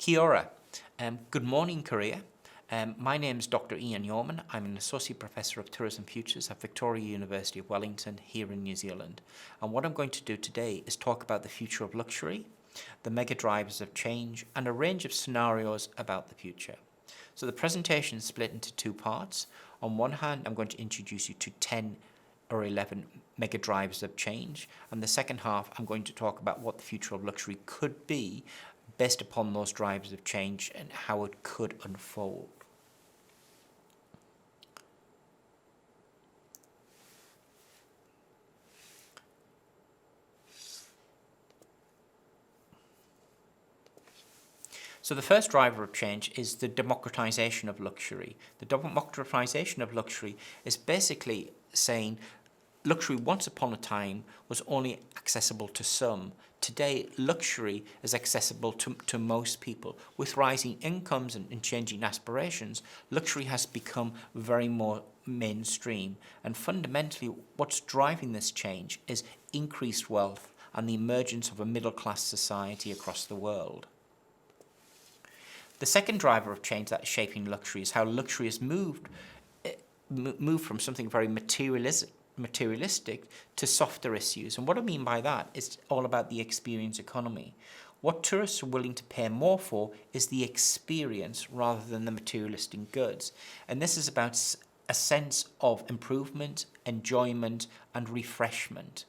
Kia ora. Good morning, Korea. My name is Dr. Ian Yeoman. I'm an Associate Professor of Tourism Futures at Victoria University of Wellington here in New Zealand. And what I'm going to do today is talk about the future of luxury, the mega drivers of change, and a range of scenarios about the future. So the presentation is split into two parts. On one hand, I'm going to introduce you to 10 or 11 mega drivers of change. And the second half, I'm going to talk about what the future of luxury could be based upon those drivers of change and how it could unfold. So the first driver of change is the democratization of luxury. The democratization of luxury is basically saying luxury once upon a time was only accessible to some. Today, luxury is accessible to most people. With rising incomes and changing aspirations, luxury has become very more mainstream. And fundamentally, what's driving this change is increased wealth and the emergence of a middle-class society across the world. The second driver of change that is shaping luxury is how luxury has moved from something very materialistic to softer issues. And what I mean by that is all about the experience economy. What tourists are willing to pay more for is the experience rather than the materialistic goods. And this is about a sense of improvement, enjoyment, and refreshment.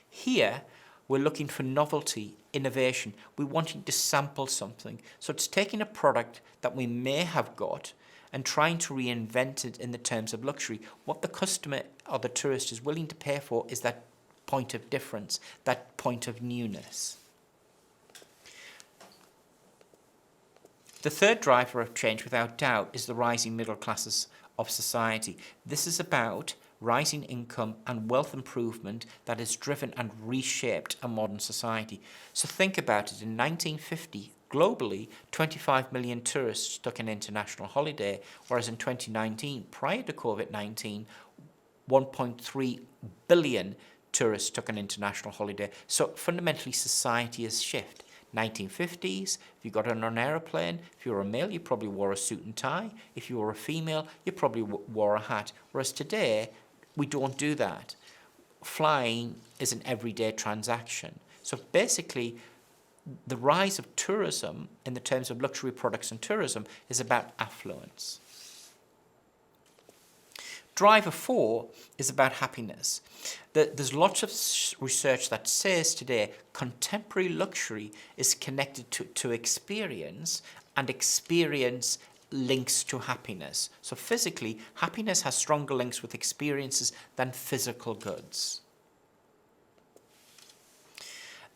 Here, we're looking for novelty, innovation. We're wanting to sample something. So it's taking a product that we may have got and trying to reinvent it in the terms of luxury. What the customer or the tourist is willing to pay for is that point of difference, that point of newness. The third driver of change, without doubt, is the rising middle classes of society. This is about rising income and wealth improvement that has driven and reshaped a modern society. So think about it. In 1950, globally, 25 million tourists took an international holiday, whereas in 2019, prior to COVID-19, 1.3 billion tourists took an international holiday. So fundamentally, society has shifted. 1950s, if you got on an aeroplane, if you were a male, you probably wore a suit and tie. If you were a female, you probably wore a hat. Whereas today, we don't do that. Flying is an everyday transaction. So basically, the rise of tourism in the terms of luxury products and tourism is about affluence. Driver 4 is about happiness. There's lots of research that says today contemporary luxury is connected to experience, and experience links to happiness. So physically, happiness has stronger links with experiences than physical goods.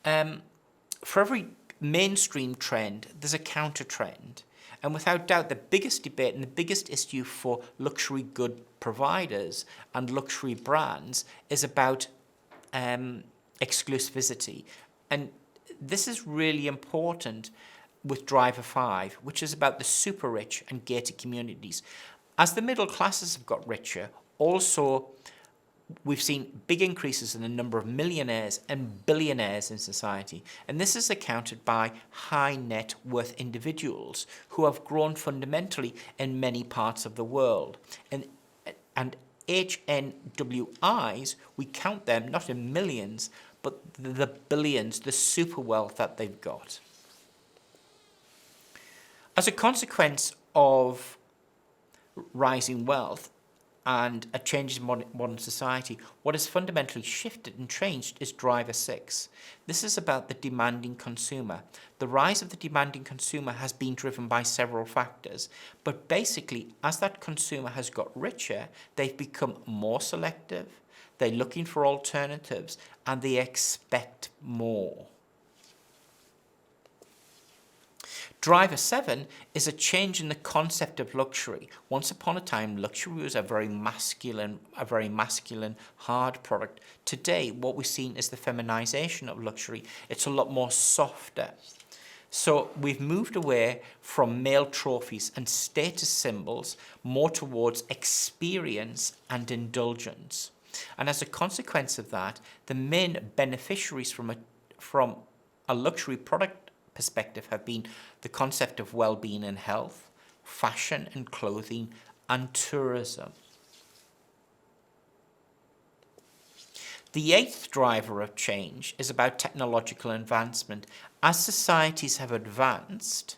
For every mainstream trend, there's a counter trend. And without doubt, the biggest debate and the biggest issue for luxury good providers and luxury brands is about exclusivity. And this is really important with Driver 5, which is about the super rich and gated communities. As the middle classes have got richer, also we've seen big increases in the number of millionaires and billionaires in society. And this is accounted by high net worth individuals who have grown fundamentally in many parts of the world. And HNWIs, we count them not in millions, but the billions, the super wealth that they've got. As a consequence of rising wealth and a change in modern society, what has fundamentally shifted and changed is Driver 6. This is about the demanding consumer. The rise of the demanding consumer has been driven by several factors, but basically, as that consumer has got richer, they've become more selective, they're looking for alternatives, and they expect more. Driver 7 is a change in the concept of luxury. Once upon a time, luxury was a very masculine, hard product. Today, what we're seeing is the feminization of luxury. It's a lot more softer. So we've moved away from male trophies and status symbols more towards experience and indulgence. And as a consequence of that, the main beneficiaries from a luxury product perspective have been the concept of well-being and health, fashion and clothing, and tourism. The eighth driver of change is about technological advancement. As societies have advanced,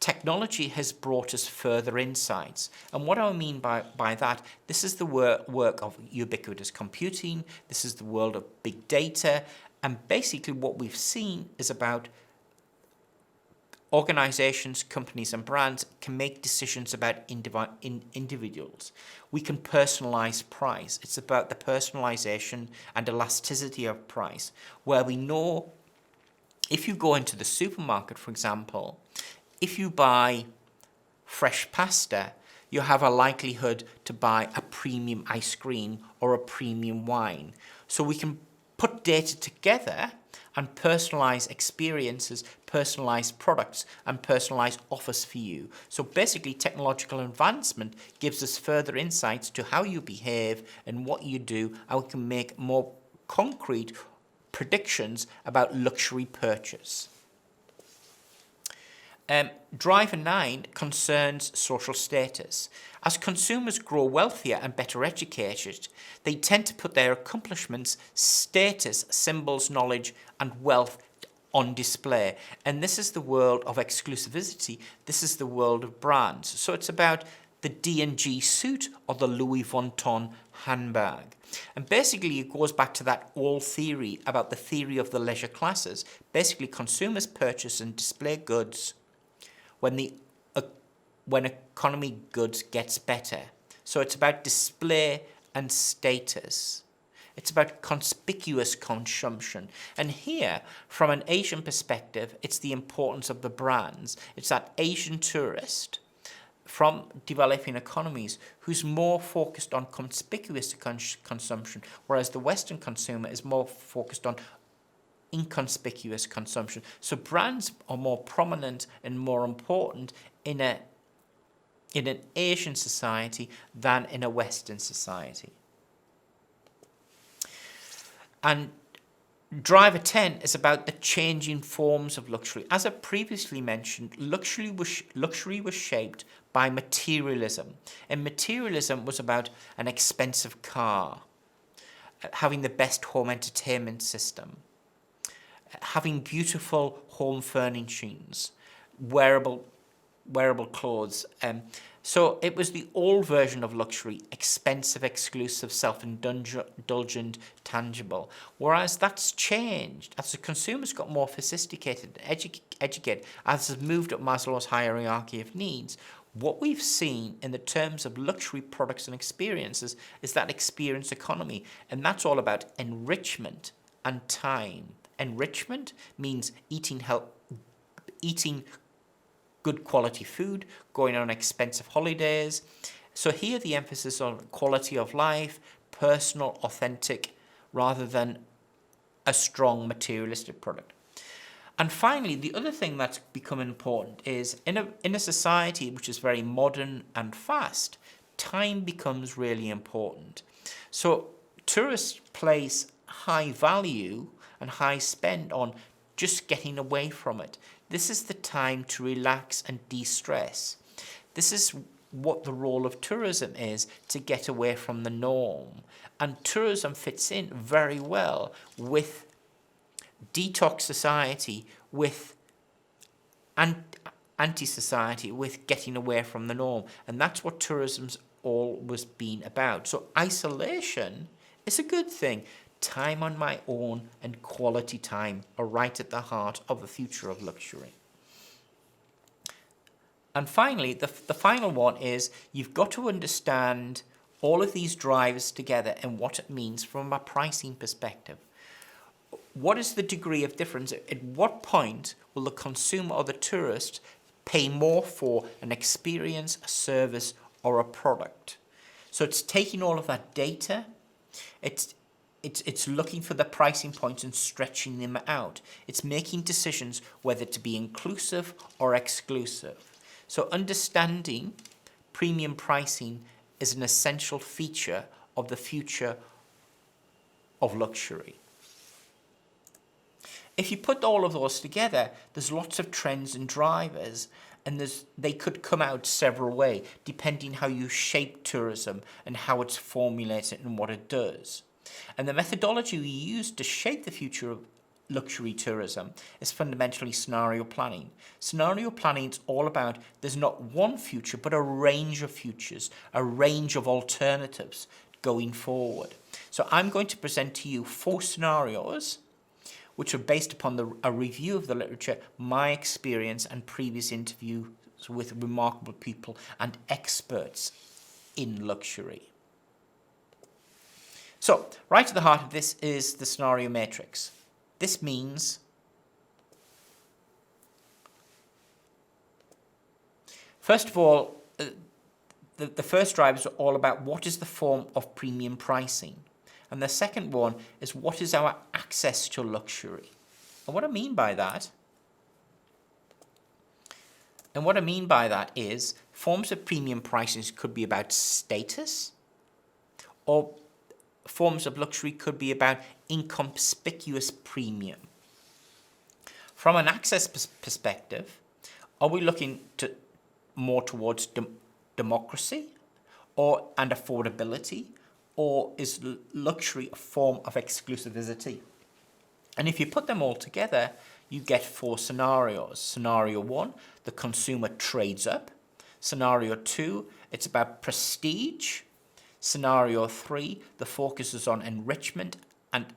technology has brought us further insights. And what I mean by that, this is the work of ubiquitous computing, this is the world of big data, and basically what we've seen is about organizations, companies, and brands can make decisions about individuals. We can personalize price. It's about the personalization and elasticity of price, where we know if you go into the supermarket, for example, if you buy fresh pasta, you have a likelihood to buy a premium ice cream or a premium wine. So we can put data together and personalize experiences, personalize products, and personalize offers for you. So basically, technological advancement gives us further insights to how you behave and what you do, and we can make more concrete predictions about luxury purchase. Driver 9 concerns social status. As consumers grow wealthier and better educated, they tend to put their accomplishments, status, symbols, knowledge, and wealth on display. And this is the world of exclusivity. This is the world of brands. So it's about the D&G suit or the Louis Vuitton handbag. And basically it goes back to that old theory about the theory of the leisure classes. Basically consumers purchase and display goods when economy goods gets better. So it's about display and status. It's about conspicuous consumption. And here, from an Asian perspective, it's the importance of the brands. It's that Asian tourist from developing economies who's more focused on conspicuous consumption, whereas the Western consumer is more focused on inconspicuous consumption. So brands are more prominent and more important in an Asian society than in a Western society. And driver 10 is about the changing forms of luxury. As I previously mentioned, luxury was shaped by materialism. And materialism was about an expensive car, having the best home entertainment system, having beautiful home furnishings, wearable clothes. So it was the old version of luxury, expensive, exclusive, self-indulgent, tangible. Whereas that's changed as the consumers got more sophisticated and educated, as has moved up Maslow's hierarchy of needs. What we've seen in the terms of luxury products and experiences is that experience economy, and that's all about enrichment and time. Enrichment means eating good quality food, going on expensive holidays. So here the emphasis on quality of life, personal, authentic, rather than a strong materialistic product. And finally, the other thing that's become important is in a society which is very modern and fast, time becomes really important. So tourists place high value and high spend on just getting away from it. This is the time to relax and de-stress. This is what the role of tourism is, to get away from the norm. And tourism fits in very well with detox society, with anti-society, with getting away from the norm. And that's what tourism's always been about. So isolation is a good thing. Time on my own and quality time are right at the heart of the future of luxury. And finally, the final one is you've got to understand all of these drivers together and what it means from a pricing perspective. What is the degree of difference? At what point will the consumer or the tourist pay more for an experience, a service, or a product? So it's taking all of that data, it's looking for the pricing points and stretching them out. It's making decisions whether to be inclusive or exclusive. So understanding premium pricing is an essential feature of the future of luxury. If you put all of those together, there's lots of trends and drivers, and they could come out several ways, depending how you shape tourism and how it's formulated and what it does. And the methodology we use to shape the future of luxury tourism is fundamentally scenario planning. Scenario planning is all about there's not one future, but a range of futures, a range of alternatives going forward. So I'm going to present to you 4 scenarios which are based upon a review of the literature, my experience, and previous interviews with remarkable people and experts in luxury. So, right at the heart of this is the scenario matrix. This means first of all, the first drive is all about what is the form of premium pricing. And the second one is what is our access to luxury. And what I mean by that is forms of premium pricing could be about status, or forms of luxury could be about inconspicuous premium. From an access perspective, are we looking more towards democracy and affordability? Or is luxury a form of exclusivity? And if you put them all together, you get 4 scenarios. Scenario 1, the consumer trades up. Scenario 2, it's about prestige. Scenario 3, the focus is on enrichment and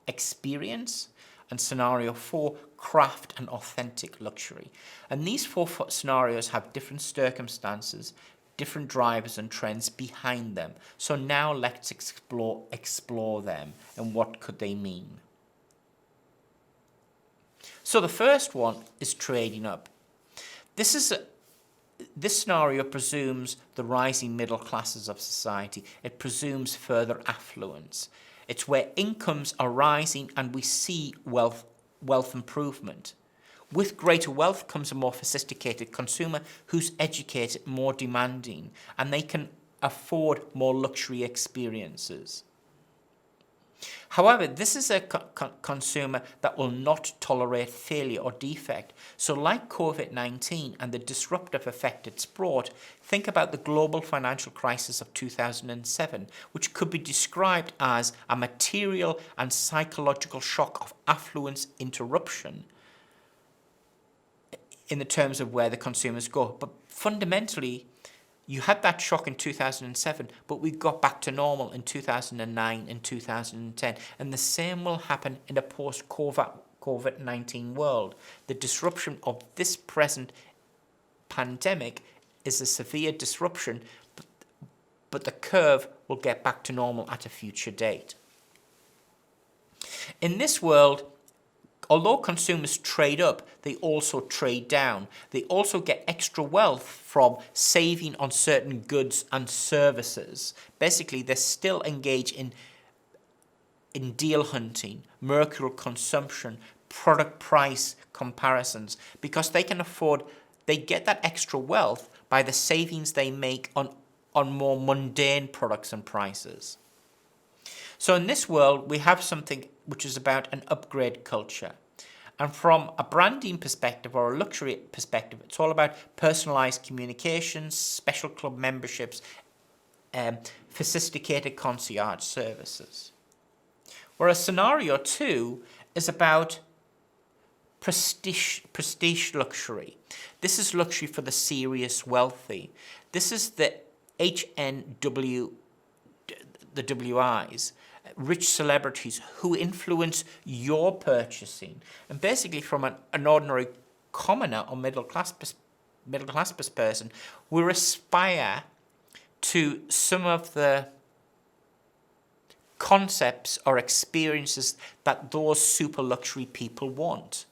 experience. And scenario 4, craft and authentic luxury. And these 4 scenarios have different circumstances, different drivers and trends behind them. So now let's explore them and what could they mean. So the first one is trading up. This scenario presumes the rising middle classes of society. It presumes further affluence. It's where incomes are rising and we see wealth improvement. With greater wealth comes a more sophisticated consumer who's educated, more demanding, and they can afford more luxury experiences. However, this is a consumer that will not tolerate failure or defect. So like COVID-19 and the disruptive effect it's brought, think about the global financial crisis of 2007, which could be described as a material and psychological shock of affluence interruption in the terms of where the consumers go. But fundamentally, you had that shock in 2007, but we got back to normal in 2009 and 2010. And the same will happen in a post-COVID-19 world. The disruption of this present pandemic is a severe disruption, but the curve will get back to normal at a future date. In this world, although consumers trade up, they also trade down. They also get extra wealth from saving on certain goods and services. Basically, they still engage in deal hunting, mercurial consumption, product price comparisons, because they get that extra wealth by the savings they make on more mundane products and prices. So in this world, we have something which is about an upgrade culture. And from a branding perspective or a luxury perspective, it's all about personalized communications, special club memberships, sophisticated concierge services. Whereas scenario 2 is about prestige luxury. This is luxury for the serious wealthy. This is the the WIs, rich celebrities who influence your purchasing. And basically from an ordinary commoner or middle class person, we aspire to some of the concepts or experiences that those super luxury people want.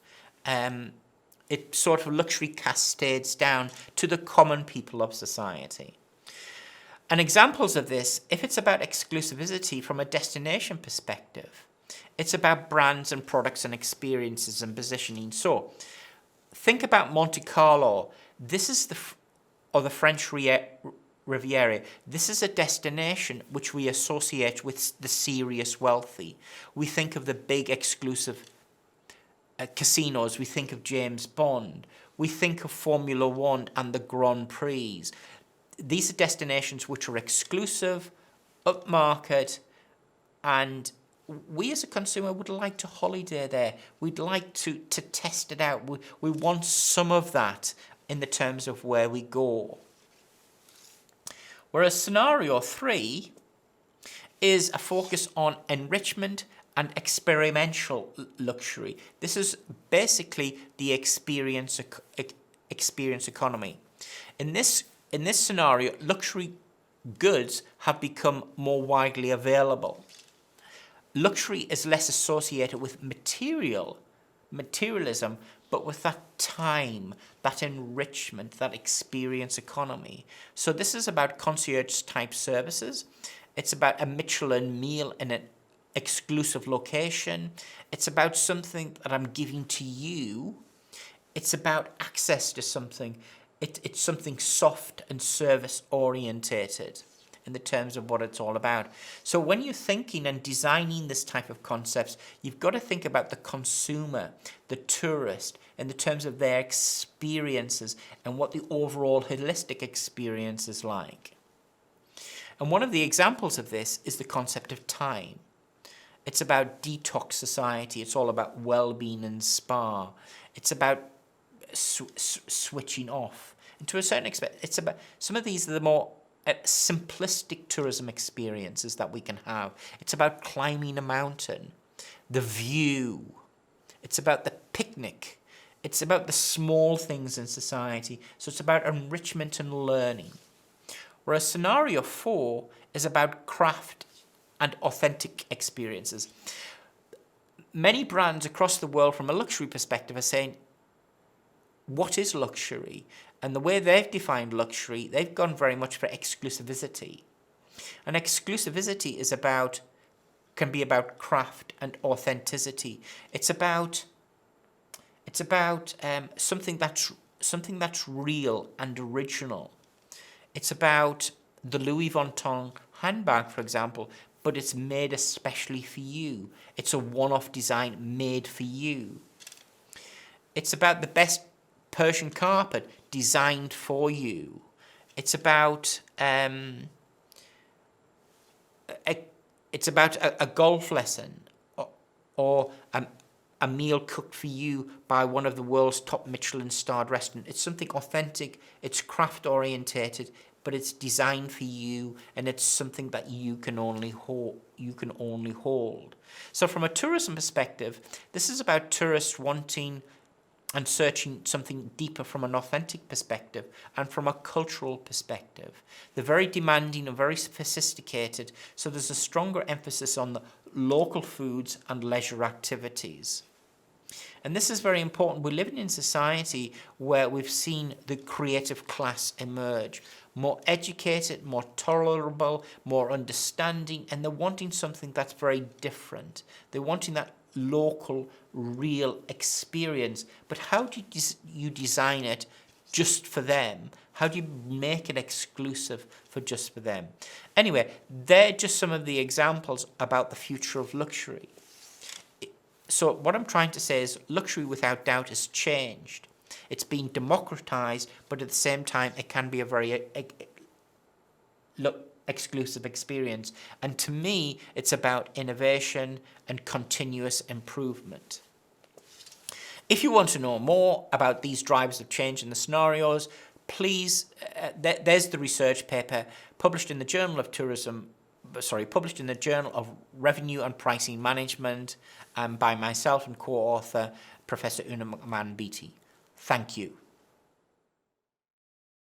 It sort of luxury cascades down to the common people of society. And examples of this, if it's about exclusivity from a destination perspective, it's about brands and products and experiences and positioning. So think about Monte Carlo. This is the French Riviera. This is a destination which we associate with the serious wealthy. We think of the big exclusive casinos, we think of James Bond, we think of Formula One and the Grand Prix. These are destinations which are exclusive, upmarket, and we as a consumer would like to holiday there. We'd like to test it out. We want some of that in the terms of where we go. Whereas scenario 3 is a focus on enrichment and experiential luxury. This is basically the experience economy. In this scenario, luxury goods have become more widely available. Luxury is less associated with materialism, but with that time, that enrichment, that experience economy. So this is about concierge type services. It's about a Michelin meal in an exclusive location. It's about something that I'm giving to you. It's about access to something. It's something soft and service orientated in the terms of what it's all about. So when you're thinking and designing this type of concepts, you've got to think about the consumer, the tourist, in the terms of their experiences and what the overall holistic experience is like. And one of the examples of this is the concept of time. It's about detox society. It's all about well-being and spa. It's about switching off. And to a certain extent, it's about some of these are the more simplistic tourism experiences that we can have. It's about climbing a mountain, the view. It's about the picnic. It's about the small things in society. So it's about enrichment and learning. Whereas scenario 4 is about craft and authentic experiences. Many brands across the world from a luxury perspective are saying, what is luxury? And the way they've defined luxury, they've gone very much for exclusivity. And exclusivity can be about craft and authenticity. It's about something that's real and original. It's about the Louis Vuitton handbag, for example, but it's made especially for you. It's a one-off design made for you. It's about the best Persian carpet designed for you. It's about a golf lesson or a meal cooked for you by one of the world's top Michelin-starred restaurants. It's something authentic. It's craft-orientated, but it's designed for you, and it's something that you can only hold. So, from a tourism perspective, this is about tourists wanting and searching something deeper from an authentic perspective and from a cultural perspective. They're very demanding and very sophisticated, so there's a stronger emphasis on the local foods and leisure activities. And this is very important. We're living in a society where we've seen the creative class emerge. More educated, more tolerable, more understanding, and they're wanting something that's very different. They're wanting that local, real experience. But how do you design it just for them? How do you make it exclusive for just for them? Anyway, they're just some of the examples about the future of luxury. So what I'm trying to say is luxury without doubt has changed. It's been democratized, but at the same time, it can be a very exclusive experience. And to me, it's about innovation and continuous improvement. If you want to know more about these drivers of change in the scenarios, please, there's the research paper published in the Journal of Revenue and Pricing Management by myself and co-author, Professor Una McMahon-Beatty. Thank you.